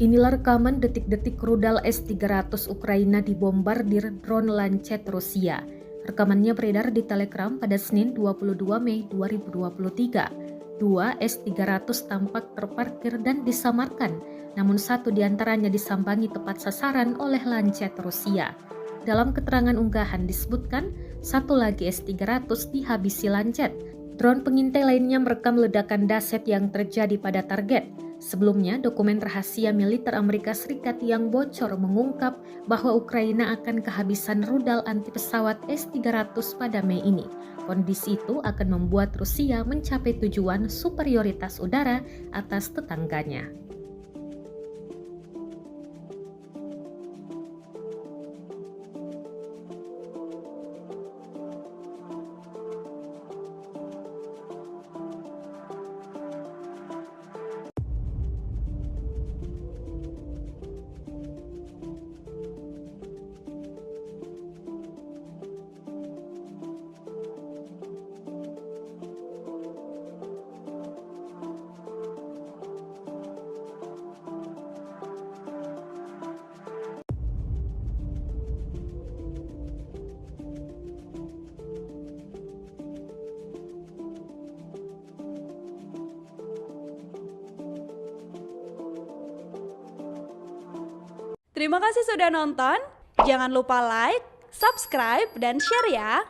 Inilah rekaman detik-detik rudal S-300 Ukraina dibombardir drone Lancet Rusia. Rekamannya beredar di Telegram pada Senin 22 Mei 2023. Dua S-300 tampak terparkir dan disamarkan, namun satu diantaranya disambangi tepat sasaran oleh Lancet Rusia. Dalam keterangan unggahan disebutkan, satu lagi S-300 dihabisi Lancet. Drone pengintai lainnya merekam ledakan dahsyat yang terjadi pada target. Sebelumnya, dokumen rahasia militer Amerika Serikat yang bocor mengungkap bahwa Ukraina akan kehabisan rudal anti pesawat S-300 pada Mei ini. Kondisi itu akan membuat Rusia mencapai tujuan superioritas udara atas tetangganya. Terima kasih sudah nonton. Jangan lupa like, subscribe, dan share ya.